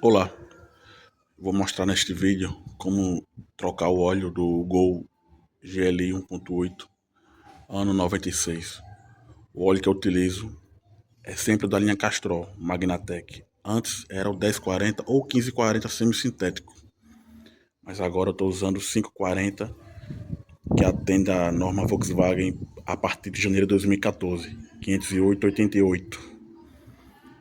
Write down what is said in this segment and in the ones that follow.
Olá, vou mostrar neste vídeo como trocar o óleo do Gol GLI 1.8 ano 96. O óleo que eu utilizo é sempre da linha Castrol Magnatec. Antes era o 1040 ou 1540 semi-sintético, mas agora eu estou usando o 540, que atende a norma Volkswagen a partir de janeiro de 2014, 508/88.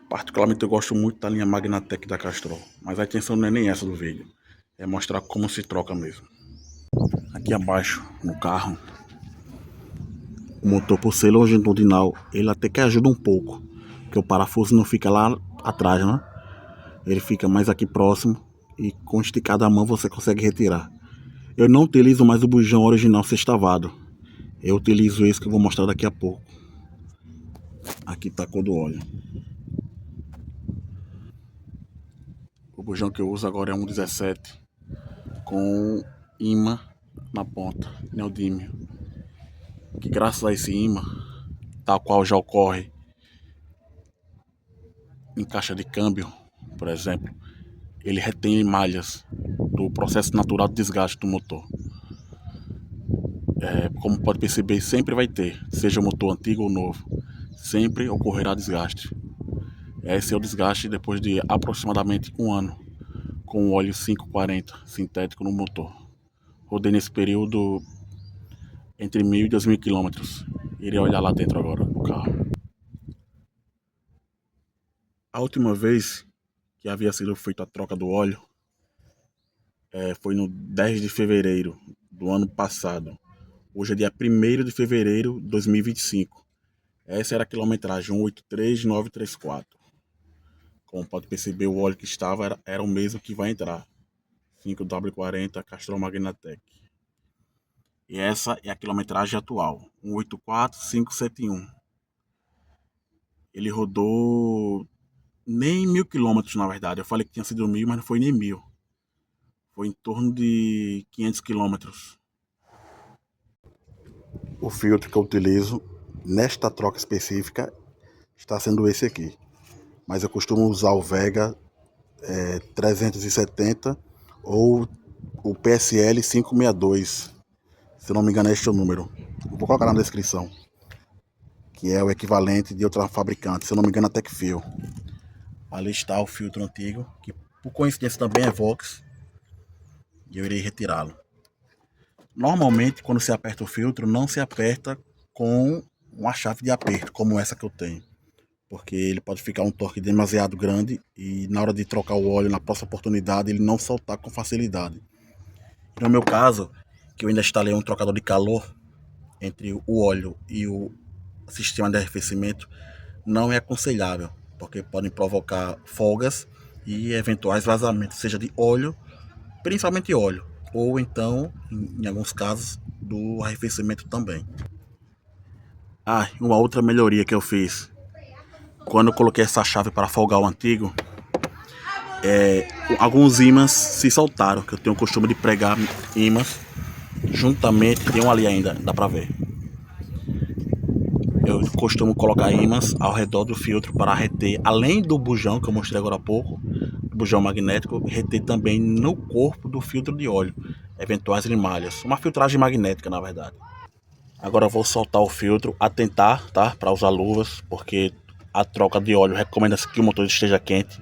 Particularmente eu gosto muito da linha Magnatec da Castrol, mas a intenção não é nem essa do vídeo, é mostrar como se troca mesmo. Aqui abaixo, no carro, o motor, por ser longitudinal, ele até que ajuda um pouco, porque o parafuso não fica lá atrás, né? Ele fica mais aqui próximo e com esticada a mão você consegue retirar. Eu não utilizo mais o bujão original sextavado, eu utilizo esse que eu vou mostrar daqui a pouco. Aqui está a cor do óleo. O bujão que eu uso agora é um 17 com imã na ponta, neodímio, que graças a esse imã, tal qual já ocorre em caixa de câmbio, por exemplo, ele retém malhas do processo natural de desgaste do motor. Como pode perceber, sempre vai ter, seja motor antigo ou novo, sempre ocorrerá desgaste. Esse é o desgaste depois de aproximadamente um ano com o óleo 540 sintético no motor. Rodei nesse período entre 1.000 e 2.000 quilômetros. Irei olhar lá dentro agora no carro. A última vez que havia sido feita a troca do óleo foi no 10 de fevereiro do ano passado. Hoje é dia 1º de fevereiro de 2025. Essa era a quilometragem 183.934. Como pode perceber, o óleo que estava era o mesmo que vai entrar. 5W40 Castrol Magnatec. E essa é a quilometragem atual, 184.571. Ele rodou nem 1.000 quilômetros, na verdade. Eu falei que tinha sido 1.000, mas não foi nem 1.000. Foi em torno de 500 quilômetros. O filtro que eu utilizo nesta troca específica está sendo esse aqui. Mas eu costumo usar o Vega 370 ou o PSL 562. Se não me engano, é este o número. Vou colocar na descrição. Que é o equivalente de outra fabricante. Se eu não me engano, a Tecfil. Ali está o filtro antigo, que por coincidência também é Vox. E eu irei retirá-lo. Normalmente, quando se aperta o filtro, não se aperta com uma chave de aperto, como essa que eu tenho. Porque ele pode ficar um torque demasiado grande e na hora de trocar o óleo, na próxima oportunidade, ele não soltar com facilidade. No meu caso, que eu ainda instalei um trocador de calor entre o óleo e o sistema de arrefecimento, não é aconselhável, porque podem provocar folgas e eventuais vazamentos, seja de óleo, principalmente óleo, ou então, em alguns casos, do arrefecimento também. Uma outra melhoria que eu fiz, quando eu coloquei essa chave para folgar o antigo, alguns ímãs se soltaram, que eu tenho o costume de pregar ímãs juntamente, tem um ali ainda, dá pra ver. Eu costumo colocar ímãs ao redor do filtro para reter, além do bujão que eu mostrei agora há pouco, do bujão magnético, reter também no corpo do filtro de óleo eventuais limalhas, uma filtragem magnética na verdade. Agora eu vou soltar o filtro, atentar, tá, para usar luvas, porque a troca de óleo recomenda-se que o motor esteja quente.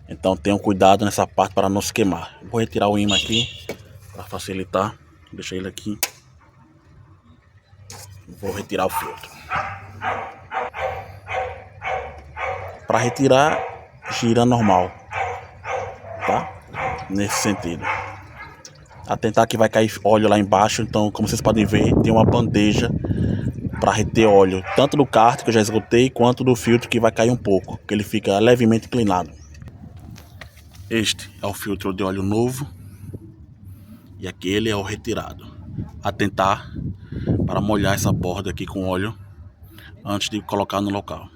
Então tenham cuidado nessa parte para não se queimar. Vou retirar o ímã aqui para facilitar. Deixa ele aqui. Vou retirar o filtro. Para retirar, gira normal, tá? Nesse sentido. Atentar que vai cair óleo lá embaixo. Então, como vocês podem ver, tem uma bandeja para reter óleo, tanto do cárter que eu já esgotei, quanto do filtro que vai cair um pouco, que ele fica levemente inclinado. Este é o filtro de óleo novo e aquele é o retirado. Atentar para molhar essa borda aqui com óleo antes de colocar no local.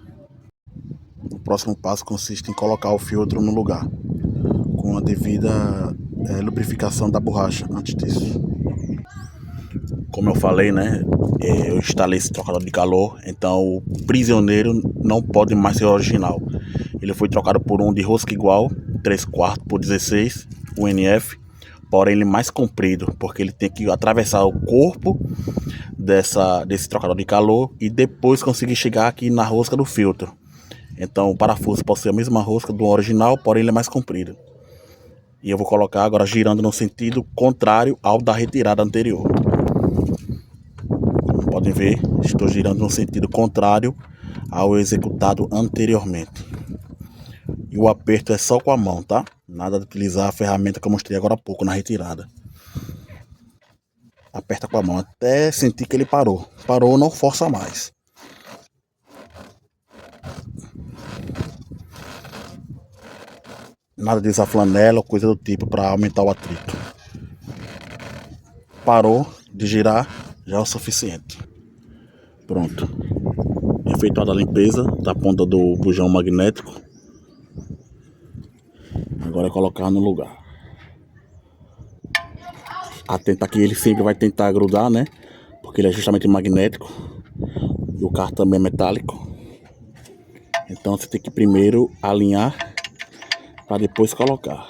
O próximo passo consiste em colocar o filtro no lugar, com a devida lubrificação da borracha antes disso. Como eu falei, né, eu instalei esse trocador de calor, então o prisioneiro não pode mais ser original. Ele foi trocado por um de rosca igual, 3/4 por 16 UNF, porém ele mais comprido, porque ele tem que atravessar o corpo desse trocador de calor e depois conseguir chegar aqui na rosca do filtro. Então o parafuso possui a mesma rosca do original, porém ele é mais comprido. E eu vou colocar agora girando no sentido contrário ao da retirada anterior. Como podem ver, estou girando no sentido contrário ao executado anteriormente. E o aperto é só com a mão, tá? Nada de utilizar a ferramenta que eu mostrei agora há pouco na retirada. Aperta com a mão até sentir que ele parou. Parou, não força mais. Nada de usar flanela ou coisa do tipo para aumentar o atrito. Parou de girar, já é o suficiente. Pronto. Efetuada a limpeza da ponta do bujão magnético. Agora é colocar no lugar. Atenta que ele sempre vai tentar grudar, né? Porque ele é justamente magnético. E o carro também é metálico. Então você tem que primeiro alinhar para depois colocar.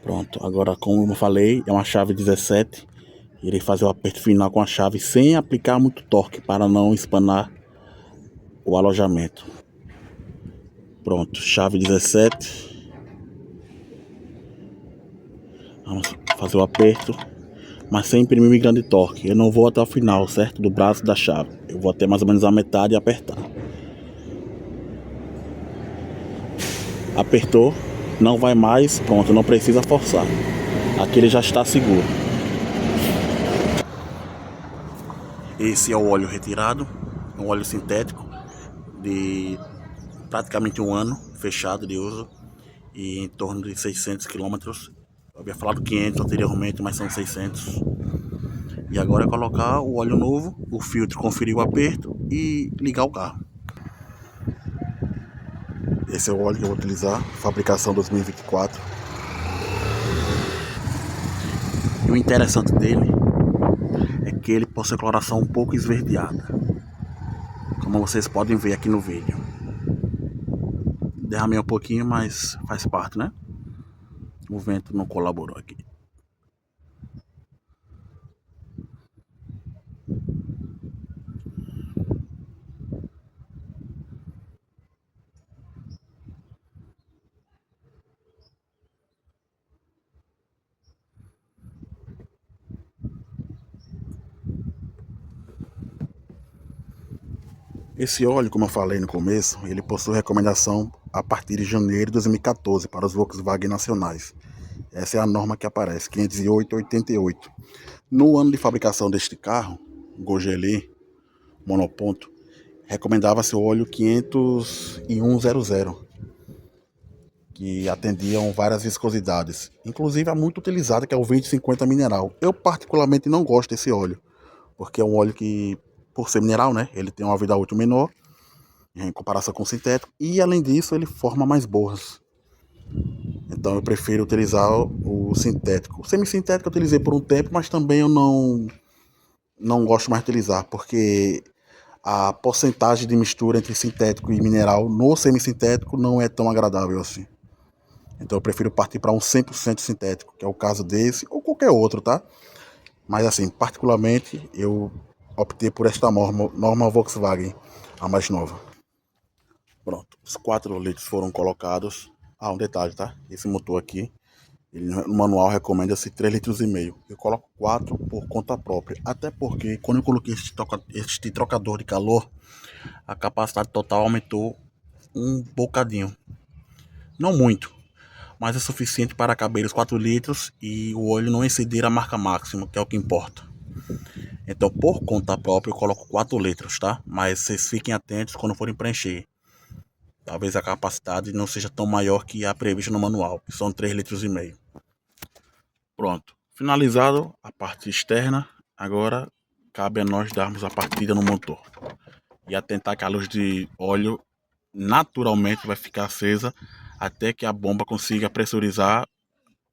Pronto, agora como eu falei, é uma chave 17. Irei fazer o aperto final com a chave sem aplicar muito torque para não espanar o alojamento. Pronto, chave 17. Vamos fazer o aperto, mas sem imprimir grande torque. Eu não vou até o final, certo? Do braço da chave. Eu vou até mais ou menos a metade e apertar. Apertou, não vai mais, pronto, não precisa forçar. Aqui ele já está seguro. Esse é o óleo retirado, um óleo sintético de praticamente um ano fechado de uso e em torno de 600 quilômetros. Eu havia falado 500 anteriormente, mas são 600. E agora é colocar o óleo novo, o filtro, conferir o aperto e ligar o carro. Esse é o óleo que eu vou utilizar, fabricação 2024. E o interessante dele é que ele possui a coloração um pouco esverdeada, como vocês podem ver aqui no vídeo. Derramei um pouquinho, mas faz parte, né? O vento não colaborou aqui. Esse óleo, como eu falei no começo, ele possui recomendação a partir de janeiro de 2014 para os Volkswagen nacionais. Essa é a norma que aparece, 508/88. No ano de fabricação deste carro, Gol GLI, monoponto, recomendava-se o óleo 50100, que atendiam várias viscosidades, inclusive a muito utilizada, que é o 2050 mineral. Eu particularmente não gosto desse óleo, porque é um óleo que, por ser mineral, né, ele tem uma vida útil menor em comparação com o sintético, e além disso ele forma mais borras. Então eu prefiro utilizar o sintético. O semissintético eu utilizei por um tempo, mas também eu não gosto mais de utilizar, porque a porcentagem de mistura entre sintético e mineral no semissintético não é tão agradável assim. Então eu prefiro partir para um 100% sintético, que é o caso desse, ou qualquer outro, tá? Mas assim, particularmente, eu optei por esta norma Volkswagen, a mais nova. Pronto, os 4 litros foram colocados. Ah, um detalhe, tá? Esse motor aqui, ele, no manual recomenda-se 3,5 litros. Eu coloco 4 por conta própria. Até porque quando eu coloquei este trocador de calor, a capacidade total aumentou um bocadinho. Não muito, mas é suficiente para caber os 4 litros e o óleo não exceder a marca máxima, que é o que importa. Então, por conta própria, eu coloco 4 litros, tá? Mas vocês fiquem atentos quando forem preencher. Talvez a capacidade não seja tão maior que a prevista no manual, que são 3,5 litros. Pronto. Finalizado a parte externa, agora cabe a nós darmos a partida no motor. E atentar que a luz de óleo naturalmente vai ficar acesa até que a bomba consiga pressurizar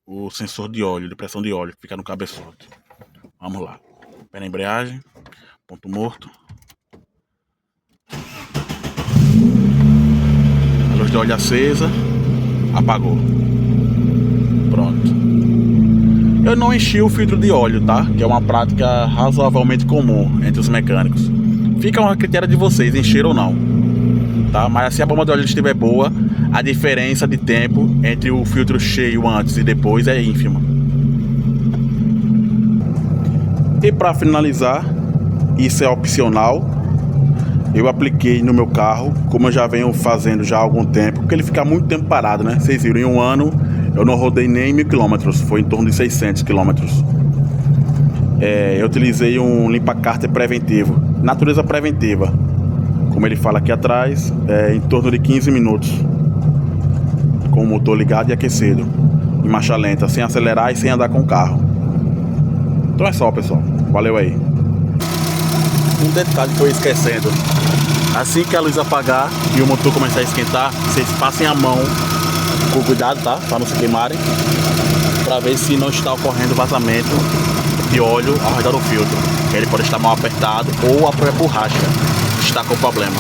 o sensor de óleo, de pressão de óleo, que fica no cabeçote. Vamos lá. Pé na embreagem, ponto morto. A luz de óleo acesa, apagou. Pronto. Eu não enchi o filtro de óleo, tá? Que é uma prática razoavelmente comum entre os mecânicos. Fica uma critério de vocês, encher ou não, tá? Mas se a bomba de óleo estiver boa, a diferença de tempo entre o filtro cheio antes e depois é ínfima. E para finalizar, isso é opcional, eu apliquei no meu carro, como eu já venho fazendo já há algum tempo, porque ele fica muito tempo parado, né? Vocês viram, em um ano eu não rodei nem 1000 km, foi em torno de 600 km. Eu utilizei um limpa-cárter preventivo, natureza preventiva, como ele fala aqui atrás, em torno de 15 minutos, com o motor ligado e aquecido, em marcha lenta, sem acelerar e sem andar com o carro. Então é só, pessoal, valeu aí. Um detalhe que eu ia esquecendo: assim que a luz apagar e o motor começar a esquentar, vocês passem a mão com cuidado, tá? Para não se queimarem, para ver se não está ocorrendo vazamento de óleo ao redor do filtro. Ele pode estar mal apertado ou a própria borracha está com problema.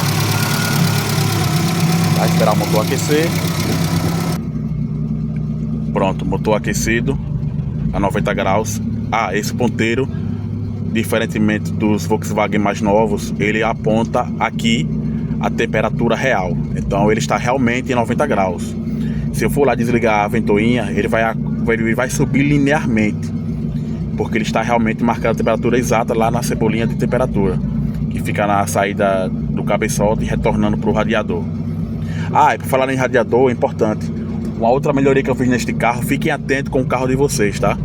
Vai esperar o motor aquecer. Pronto, motor aquecido a 90 graus. Esse ponteiro, diferentemente dos Volkswagen mais novos, ele aponta aqui a temperatura real. Então ele está realmente em 90 graus. Se eu for lá desligar a ventoinha, ele vai subir linearmente, porque ele está realmente marcando a temperatura exata lá na cebolinha de temperatura, que fica na saída do cabeçote e retornando para o radiador. E por falar em radiador, é importante, uma outra melhoria que eu fiz neste carro, fiquem atentos com o carro de vocês, tá?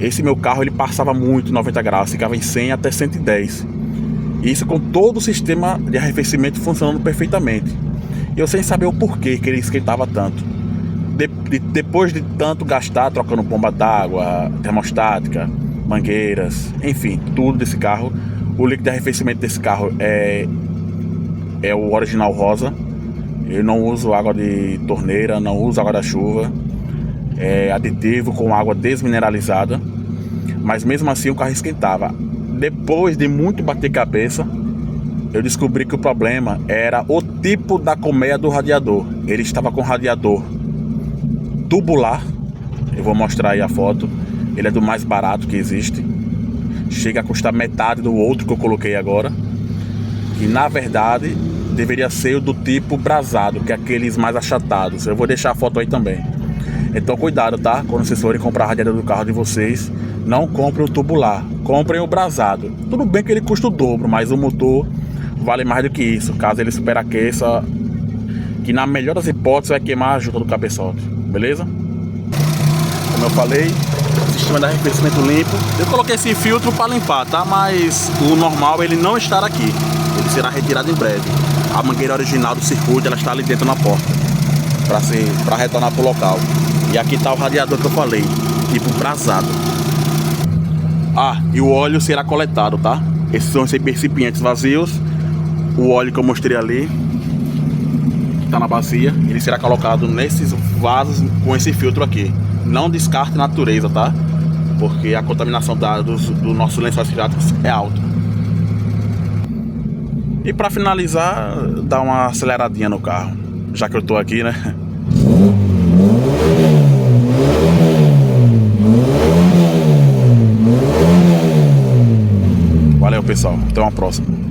Esse meu carro, ele passava muito 90 graus, ficava em 100 até 110. Isso com todo o sistema de arrefecimento funcionando perfeitamente. Eu sem saber o porquê que ele esquentava tanto. Depois de tanto gastar trocando bomba d'água, termostática, mangueiras, enfim, tudo desse carro, o líquido de arrefecimento desse carro é o original rosa. Eu não uso água de torneira, não uso água da chuva, é aditivo com água desmineralizada, mas mesmo assim o carro esquentava. Depois de muito bater cabeça, eu descobri que o problema era o tipo da colmeia do radiador. Ele estava com radiador tubular, eu vou mostrar aí a foto. Ele é do mais barato que existe, chega a custar metade do outro que eu coloquei agora, que na verdade deveria ser o do tipo brasado, que é aqueles mais achatados. Eu vou deixar a foto aí também. Então cuidado, tá? Quando vocês forem comprar a radiador do carro de vocês, não comprem o tubular, comprem o brasado. Tudo bem que ele custa o dobro, mas o motor vale mais do que isso. Caso ele superaqueça, que na melhor das hipóteses vai queimar a junta do cabeçote, beleza? Como eu falei, sistema de arrefecimento limpo. Eu coloquei esse filtro para limpar, tá? Mas o normal ele não estar aqui, ele será retirado em breve. A mangueira original do circuito, ela está ali dentro na porta, para retornar para o local. E aqui está o radiador que eu falei, tipo brasado. E o óleo será coletado, tá? Esses são os recipientes vazios. O óleo que eu mostrei ali, que tá na bacia, ele será colocado nesses vasos com esse filtro aqui. Não descarte na natureza, tá? Porque a contaminação do nosso lençóis freáticos é alta. E para finalizar, dá uma aceleradinha no carro, já que eu tô aqui, né? Valeu, pessoal, até uma próxima.